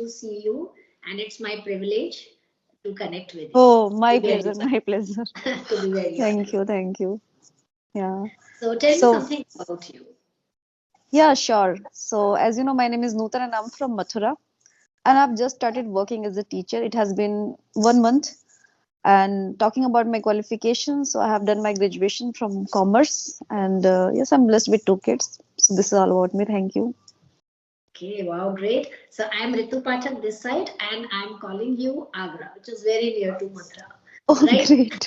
to see you, and it's my privilege to connect with you. Oh, To my be very pleasure, my pleasure. honest. To be very Thank honest. you, thank you. Yeah. So tell me So, something about you. yeah, sure. So, as you know, my name is Nutan and I'm from Mathura. And I've just started working as a teacher. It has been 1 month. And talking about my qualifications, so I have done my graduation from commerce. And yes, I'm blessed with 2 kids. So, this is all about me. Thank you. Okay, wow, great. So I'm Ritu Pathak this side, and I'm calling you Agra, which is very near to Mathura, Oh, right? great.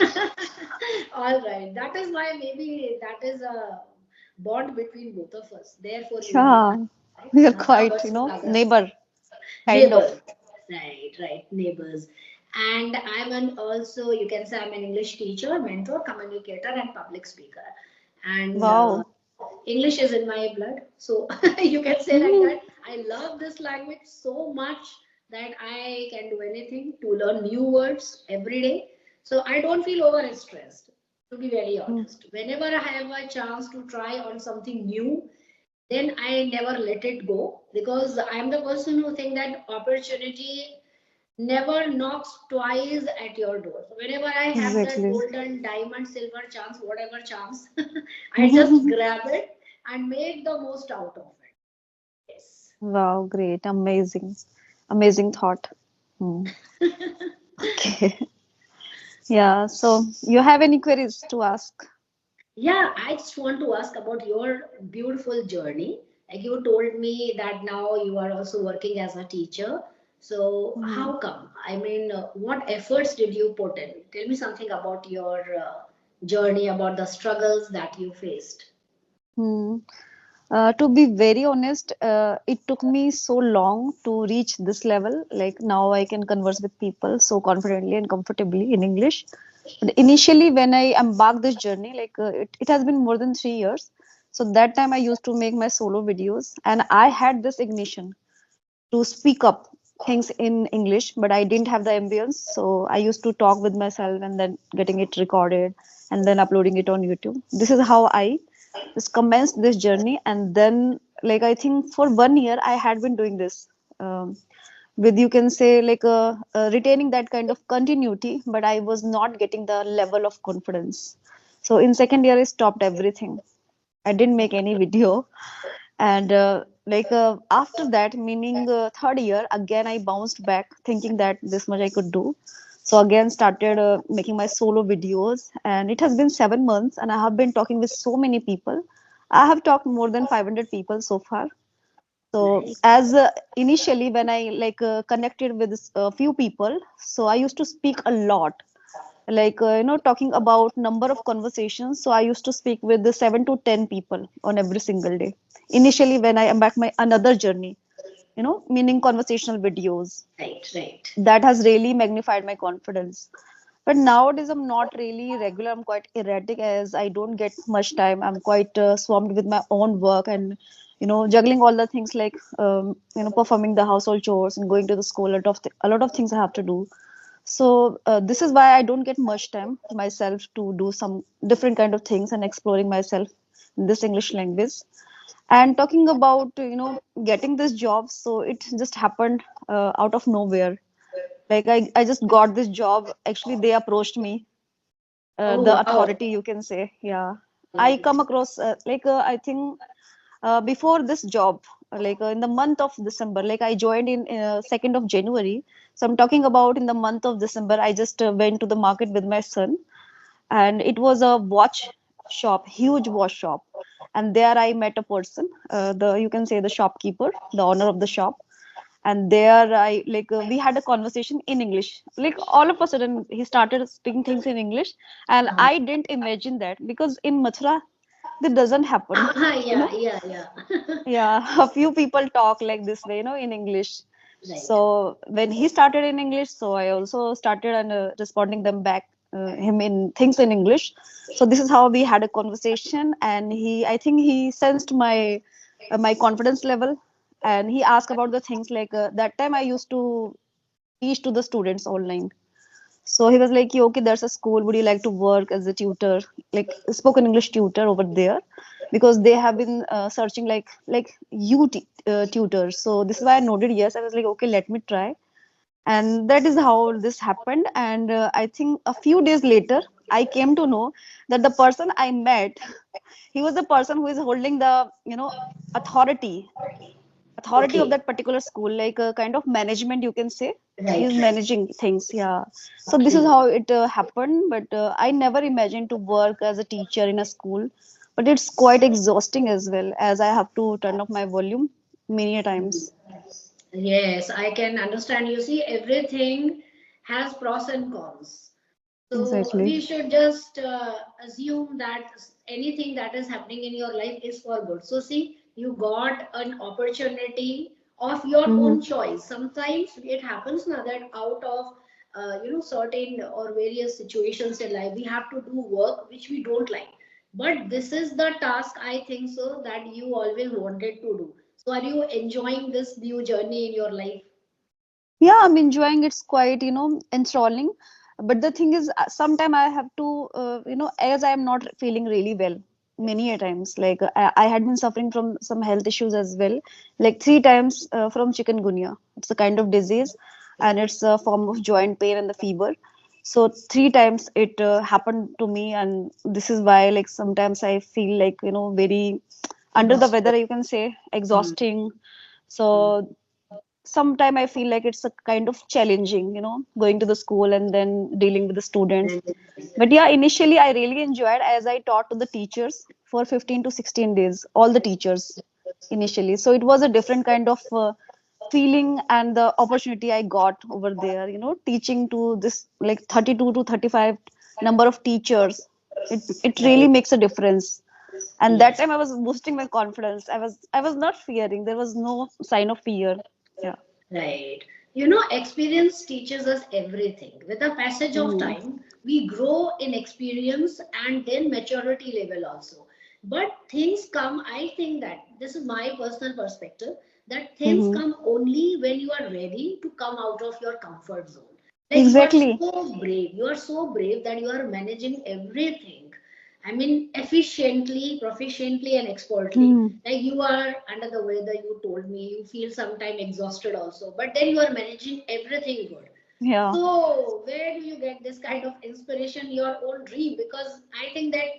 All right. That is why maybe that is a bond between both of us. Therefore, you know, Yeah, right? we are Mathura quite, versus Agra. neighbor, kind of. Neighbors. Right, right, neighbors. And also, you can say I'm an English teacher, mentor, communicator, and public speaker. And Wow. English is in my blood. So you can say like Mm, that. I love this language so much that I can do anything to learn new words every day. So I don't feel over stressed, to be very mm, honest. Whenever I have a chance to try on something new, then I never let it go because I'm the person who think that opportunity never knocks twice at your door. So whenever I have that exactly. golden, diamond, silver chance, whatever chance, I just grab it and make the most out of it. Yes. Wow, great. Amazing. Amazing thought. Hmm. Okay. Yeah. So, you have any queries to ask? Yeah, I just want to ask about your beautiful journey. Like you told me that now you are also working as a teacher. So Hmm. how come? I mean, what efforts did you put in? Tell me something about your journey, about the struggles that you faced. Hmm. To be very honest, it took me so long to reach this level. Like now, I can converse with people so confidently and comfortably in English. But initially, when I embarked this journey, it has been more than 3 years. So that time, I used to make my solo videos, and I had this ignition to speak up things in English, but I didn't have the ambience. So I used to talk with myself and then getting it recorded and then uploading it on YouTube. This is how I just commenced this journey. And then, like, I think for 1 year, I had been doing this. With you can say retaining that kind of continuity, but I was not getting the level of confidence. So in second year, I stopped everything. I didn't make any video, and after that, meaning third year, again I bounced back thinking that this much I could do. So again started making my solo videos, and it has been 7 months, and I have been talking with so many people. I have talked more than 500 people so far. So Nice. as initially when I connected with a few people, so I used to speak a lot, talking about number of conversations. So I used to speak with the 7 to 10 people on every single day initially when I embarked my another journey, meaning conversational videos. Right, right. That has really magnified my confidence. But nowadays I'm not really regular. I'm quite erratic as I don't get much time. I'm quite swamped with my own work and juggling all the things like performing the household chores and going to the school. A lot of things I have to do. So this is why I don't get much time myself to do some different kind of things and exploring myself in this English language. And talking about getting this job, so it just happened out of nowhere. Like I just got this job. Actually, they approached me, Oh, the wow. authority, you can say. Yeah, I Lovely. come across I think before this job, in the month of December, like I joined in 2nd of January. So I'm talking about in the month of December, I just went to the market with my son, and it was a watch shop, huge watch shop. And there I met a person, the you can say the shopkeeper, the owner of the shop. And there we had a conversation in English. Like all of a sudden he started speaking things in English, and Uh-huh. I didn't imagine that because in Mathura that doesn't happen. you Yeah, know yeah, yeah. yeah, a few people talk like this way, in English. Right. So when he started in English, so I also started and responding them back him in things in English. So this is how we had a conversation, and I think he sensed my confidence level, and he asked about the things like that time I used to teach to the students online. So he was like, "Yeah, okay, there's a school. Would you like to work as a tutor, like spoken English tutor over there?" because they have been searching like tutors. So this is why I noted yes. I was like, okay, let me try, and that is how this happened. And I think a few days later, I came to know that the person I met, he was the person who is holding the authority authority of Okay, that particular school, like a kind of management, you can say. He's right, right. managing things, yeah. So this is Okay. how it happened. But I never imagined to work as a teacher in a school, but it's quite exhausting as well, as I have to turn up my volume many a times. Yes, I can understand. You see, everything has pros and cons. So Exactly. we should just assume that anything that is happening in your life is for good. So see, you got an opportunity of your Mm-hmm. own choice. Sometimes it happens now that out of certain or various situations in life, we have to do work which we don't like. But this is the task, I think so, that you always wanted to do. So are you enjoying this new journey in your life? Yeah, I'm enjoying. It's quite, enthralling. But the thing is, sometime I have to, as I am not feeling really well, many a times. Like I had been suffering from some health issues as well, like 3 times from chikungunya. It's a kind of disease, and it's a form of joint pain and the fever. So 3 times it happened to me, and this is why, like, sometimes I feel like very under the weather, Exhausted. you can say, Mm, exhausting. mm. So sometime I feel like it's a kind of challenging, going to the school and then dealing with the students. But yeah, initially I really enjoyed, as I taught to the teachers for 15 to 16 days, all the teachers initially. So it was a different kind of feeling, and the opportunity I got over there, teaching to this like 32 to 35 number of teachers. It really Right. makes a difference. And that Yes. time I was boosting my confidence. I was not fearing. There was no sign of fear. Yeah. Right. You know, experience teaches us everything. With the passage of Mhm. time, we grow in experience and then maturity level also. But things come, I think that this is my personal perspective, that things Mhm. come only when you are ready to come out of your comfort zone. Like you are Exactly. so brave. You are so brave that you are managing everything. I mean, efficiently, proficiently, and expertly. Mhm. Like you are under the weather, you told me, you feel sometime exhausted also, but then you are managing everything good. Yeah. So, where do you get this kind of inspiration, your own dream? Because I think that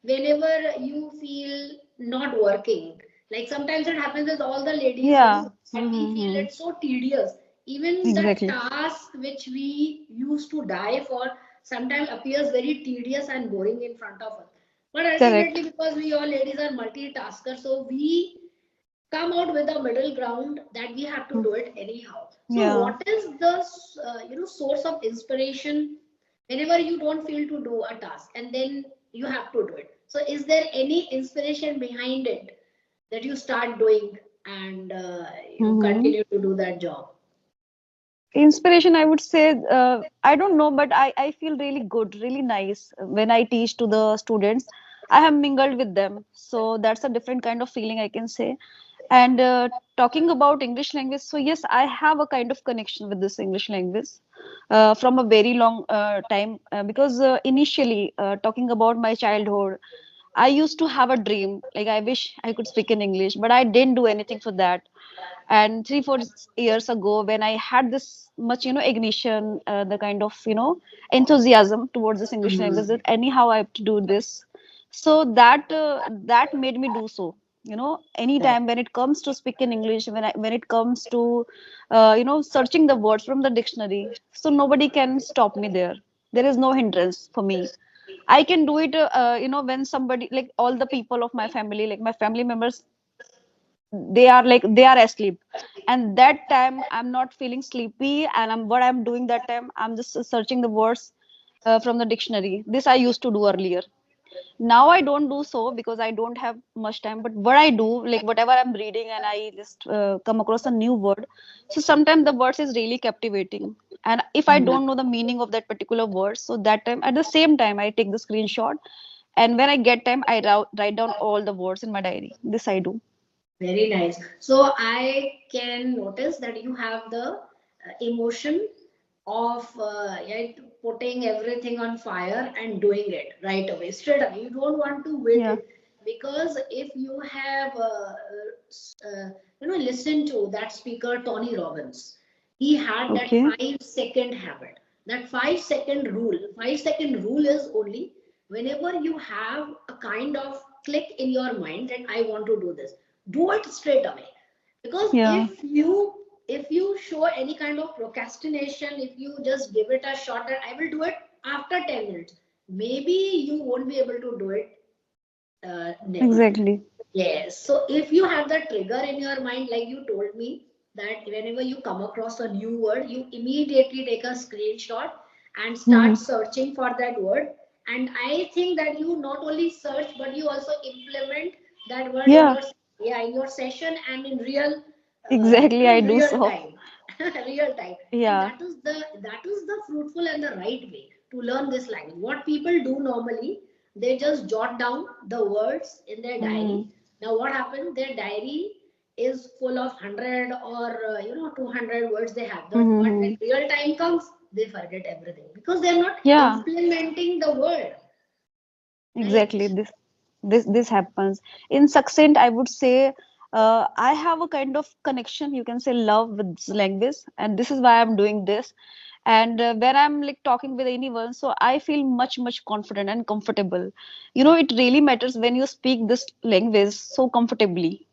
whenever you feel not working, like sometimes it happens with all the ladies, Yeah. that we feel Mm-hmm. it's so tedious. Even the Exactly. task which we used to die for sometimes appears very tedious and boring in front of us. But ultimately, Correct. because we all ladies are multitaskers, so we come out with a middle ground that we have to Mm. do it anyhow. So, Yeah. what is the source of inspiration whenever you don't feel to do a task and then you have to do it? So, is there any inspiration behind it that you start doing and you Mm-hmm. continue to do that job? Inspiration, I would say, I don't know, but I feel really good, really nice when I teach to the students. I have mingled with them. So that's a different kind of feeling, I can say. And talking about English language, so yes, I have a kind of connection with this English language from a very long time, because initially, talking about my childhood, I used to have a dream, like I wish I could speak in English, but I didn't do anything for that. And 3 4 years ago, when I had this much ignition, the kind of enthusiasm towards this English language, Mhm. that anyhow I have to do this. So that made me do so. Right. Anytime when it comes to speaking English, when it comes to searching the words from the dictionary, so nobody can stop me there. There is no hindrance for me. I can do it, when somebody, like all the people of my family, like my family members, they are asleep, and that time I'm not feeling sleepy, and I'm doing that time, I'm just searching the words from the dictionary. This I used to do earlier. Now I don't do so because I don't have much time. But what I do, like whatever I'm reading and I just come across a new word, so sometimes the words is really captivating, and if I Mhm. don't know the meaning of that particular word, so that time, at the same time, I take the screenshot, and when I get time, I write down all the words in my diary. This I do. Very nice. So I can notice that you have the emotion of yeah, putting everything on fire and doing it right away, straight away. You don't want to wait Yeah. it. because if you have listened to that speaker Tony Robbins, he had that Okay. 5 second habit, that 5 second rule. 5 second rule is only whenever you have a kind of click in your mind that I want to do this, do it straight away. Because Yeah. if you show any kind of procrastination, if you just give it a shot that I will do it after 10 minutes, maybe you won't be able to do it never. Exactly. Yes. So if you have that trigger in your mind, like you told me, that whenever you come across a new word, you immediately take a screenshot and start Hmm. searching for that word. And I think that you not only search, but you also implement that word in Yeah. your, yeah, in your session and in real Exactly. I do real so. time. Real time. And Yeah. that is the fruitful and the right way to learn this language. What people do normally, they just jot down the words in their Hmm. diary. Now what happened, their diary is full of 100 or 200 words they have, but when Hmm. real time comes, they forget everything because they're not Yeah. implementing the word, Exactly. right? This happens. In succinct, I would say I have a kind of connection, you can say love with this language, and this is why I'm doing this. And when I'm like talking with anyone, so I feel much confident and comfortable. It really matters when you speak this language so comfortably.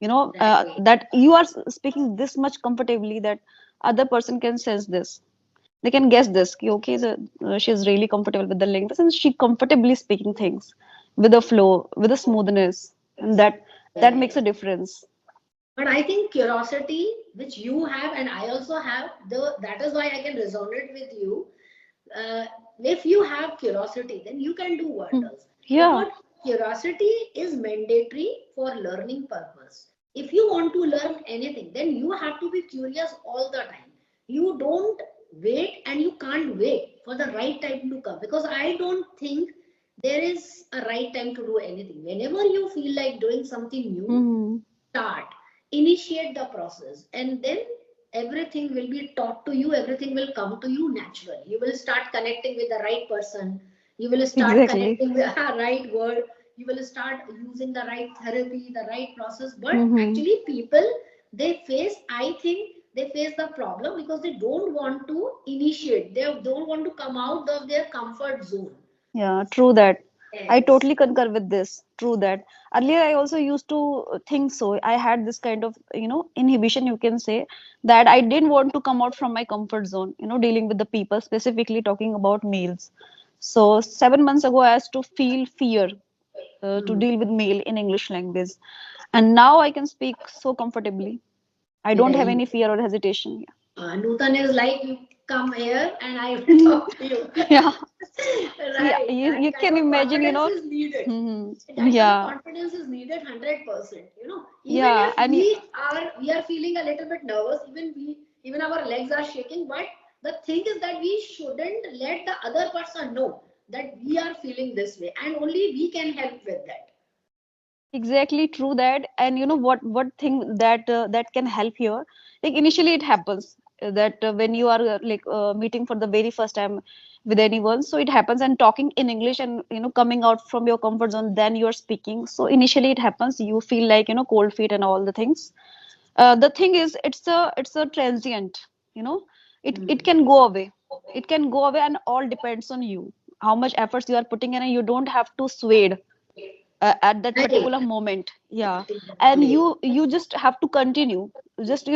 Right. That you are speaking this much comfortably that other person can sense this. They can guess this. Ki, okay, she's really comfortable with the language and she comfortably speaking things with a flow, with a smoothness, and that makes a Right. difference. But I think curiosity, which you have and I also have, that is why I can resonate with you. uh, if you have curiosity, then you can do Hmm. wonders, Yeah, because curiosity is mandatory for learning purpose. If you want to learn anything, then you have to be curious all the time. You don't wait, and you can't wait for the right time to come, because I don't think there is a right time to do anything. Whenever you feel like doing something new, hmm, start, initiate the process, and then everything will be taught to you, everything will come to you naturally. You will start connecting with the right person, you will start exactly. connecting with the right word, you will start using the right therapy, the right process. But Hmm. actually people, they face, I think they face the problem because they don't want to initiate, they don't want to come out of their comfort zone. Yeah, true that. I Yes. totally concur with this. True that. Earlier, I also used to think so. I had this kind of, inhibition, you can say, that I didn't want to come out from my comfort zone, dealing with the people, specifically talking about males. So 7 months ago, I used to feel fear to Hmm. deal with male in English language. And now I can speak so comfortably. I don't have Yeah, any fear or hesitation. Nutan is like, you come here and I will Yeah. talk to you. Yeah. Yeah, Right. That you kind can of imagine, confidence is needed. hmm, That kind of yeah, confidence is needed 100%. Even yeah, if and we are feeling a little bit nervous, even our legs are shaking, but the thing is that we shouldn't let the other person know that we are feeling this way, and only we can help with that. exactly true that. And what thing that can help here, like initially it happens that when you are meeting for the very first time with anyone, so it happens and talking in English and coming out from your comfort zone, then you're speaking. So initially it happens, you feel like cold feet and all the things. The thing is, it's a transient, you know it Hmm. can go away. It can go away, and all depends on you, how much efforts you are putting in, and you don't have to sway at that Right. particular moment. Yeah. And Exactly. you just have to continue, just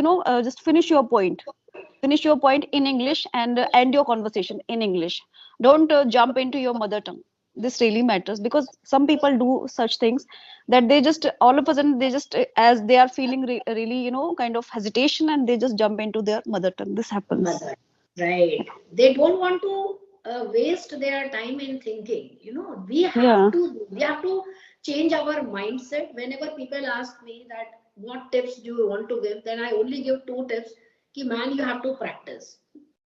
finish your point in English, and end your conversation in English. Don't jump into your mother tongue. This really matters, because some people do such things that they just all of a sudden, they just as they are feeling really kind of hesitation, and they just jump into their mother tongue. This happens. Mother. Right. They don't want to waste their time in thinking. Yeah. We have to change our mindset. Whenever people ask me that what tips do you want to give, then I only give two tips. Ki man, you have to practice.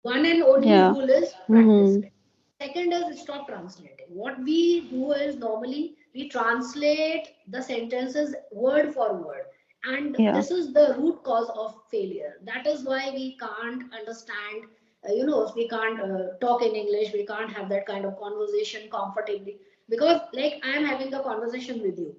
One and only Yeah. rule is practice. Hmm. Second is stop translating. What we do is normally we translate the sentences word for word. And Yeah. this is the root cause of failure. That is why we can't understand, we can't talk in English, we can't have that kind of conversation comfortably. Because like I am having a conversation with you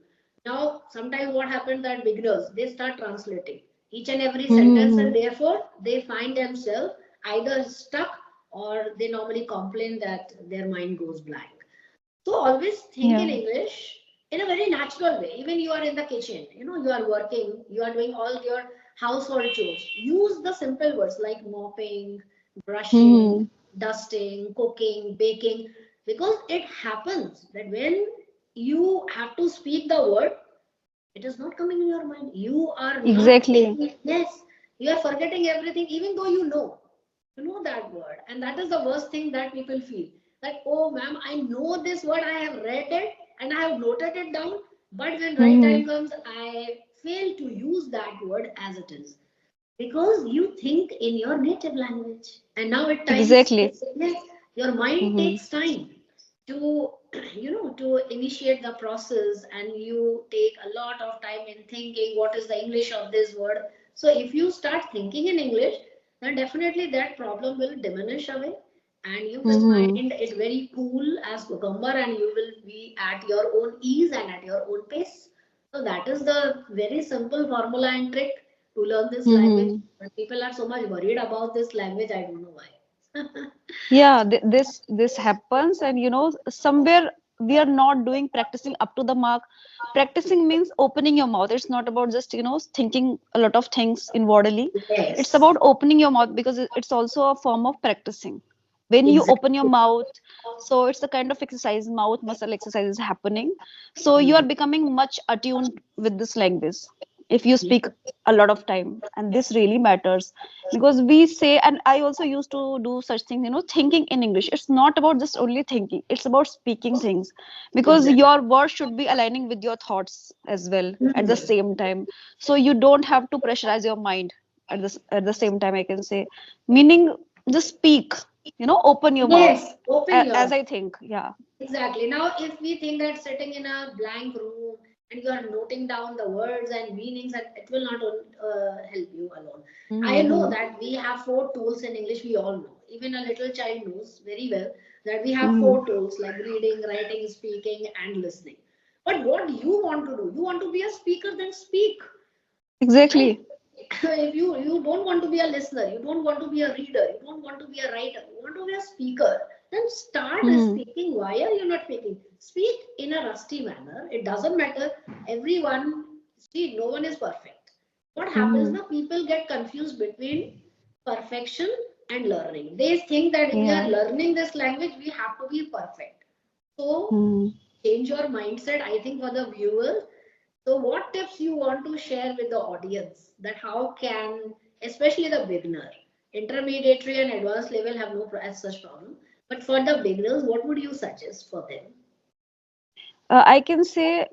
now, sometimes what happens that beginners, they start translating each and every sentence, Mm-hmm. and therefore they find themselves either stuck or they normally complain that their mind goes blank. So always think in Yeah. English in a very natural way. Even you are in the kitchen, you are working, you are doing all your household chores. Use the simple words like mopping, brushing, Mm-hmm. dusting, cooking, baking, because it happens that when you have to speak the word, it is not coming in your mind. You are not Exactly. taking, yes, you are forgetting everything, even though you know that word. And that is the worst thing that people feel that, oh, ma'am, I know this word, I have read it and I have noted it down. But when right Mm-hmm. time comes, I fail to use that word as it is because you think in your native language. And now at times, Exactly. yes, your mind Mm-hmm. takes time to to initiate the process, and you take a lot of time in thinking what is the English of this word. So if you start thinking in English, then definitely that problem will diminish away, and you will Mm-hmm. find it very cool as cucumber, and you will be at your own ease and at your own pace. So that is the very simple formula and trick to learn this language. Mm-hmm. But people are so much worried about this language, I don't know why. Yeah, this happens, and somewhere we are not doing practicing up to the mark. Practicing means opening your mouth. It's not about just thinking a lot of things inwardly. It's Yes, about opening your mouth because it's also a form of practicing. When you open your exactly. mouth, so it's the kind of exercise, mouth muscle exercise is happening. So you are becoming much attuned with this language if you speak a lot of time, and this really matters because we say, and I also used to do such things, thinking in English. It's not about just only thinking, it's about speaking things, because Exactly. your words should be aligning with your thoughts as well at the Mhm. same time. So you don't have to pressurize your mind at the same time, I can say. Meaning, just speak, open your mouth, Yes, open your as I think. Yeah. exactly. Now, if we think that sitting in a blank room and you are noting down the words and meanings, and it will not help you alone. I know Mm-hmm. that we have four tools in English. We all know. Even a little child knows very well that we have Mm-hmm. four tools like reading, writing, speaking, and listening. But what you want to do? You want to be a speaker, then speak. Right? Exactly. If you don't want to be a listener, you don't want to be a reader, you don't want to be a writer, you want to be a speaker, then start Mm-hmm. speaking. Why are you not speaking? Speak in a rusty manner. It doesn't matter. Everyone, see, no one is perfect. What happens Mm-hmm. now, people get confused between perfection and learning. They think that if we are Yeah. learning this language, we have to be perfect. So Mm-hmm. change your mindset, I think, for the viewers. So, what tips you want to share with the audience that how can, especially the beginner, intermediate and advanced level have no as such problem, but for the beginners, what would you suggest for them? I can say,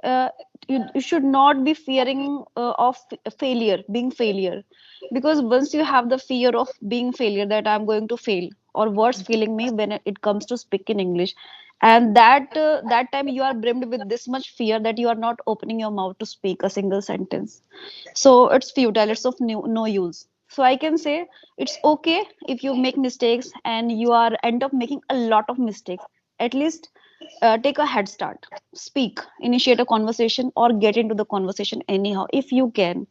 you should not be fearing of failure, being failure, because once you have the fear of being failure, that I'm going to fail or worse feeling me when it comes to speaking English, and that time you are brimmed with this much fear that you are not opening your mouth to speak a single sentence. So it's futile. It's of no use. So I can say it's okay if you make mistakes and you are end up making a lot of mistakes. At least take a head start, speak, initiate a conversation, or get into the conversation anyhow if you can,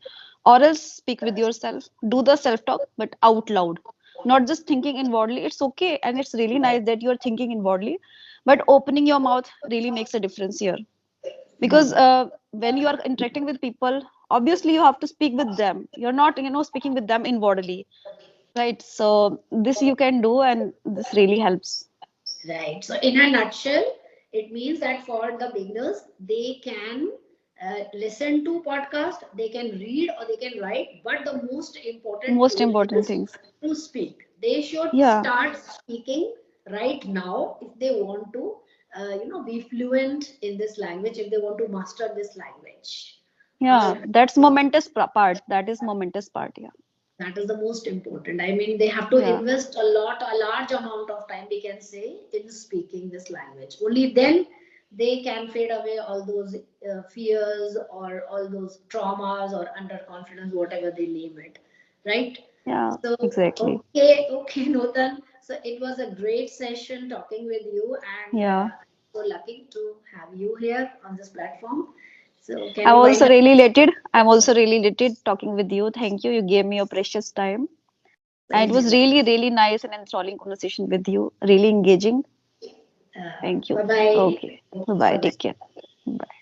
or else speak with yourself, do the self talk but out loud, not just thinking inwardly. It's okay, and it's really nice that you're thinking inwardly, but opening your mouth really makes a difference here, because when you are interacting with people, obviously you have to speak with them. You're not speaking with them inwardly, right? So this you can do, and this really helps. Right. So, in a nutshell, it means that for the beginners, they can listen to podcast, they can read or they can write, but the most important Most tool important is things. to speak. They should Yeah. start speaking right now if they want to, be fluent in this language. If they want to master this language. All Yeah, right. that's momentous part. That is momentous part. Yeah. That is the most important. I mean, they have to Yeah. invest a large amount of time, we can say, in speaking this language. Only then they can fade away all those fears or all those traumas or underconfidence, whatever they name it. Right? Yeah. So, Exactly. okay, Notan. So it was a great session talking with you, and Yeah. so lucky to have you here on this platform. So can I'm we also wind up? really elated. I'm also really elated talking with you. Thank you. You gave me your precious time. And it Same was here. really, really nice and enthralling conversation with you. Really engaging. Thank you. Bye bye. Okay. Bye bye. Bye bye. Take care. Bye.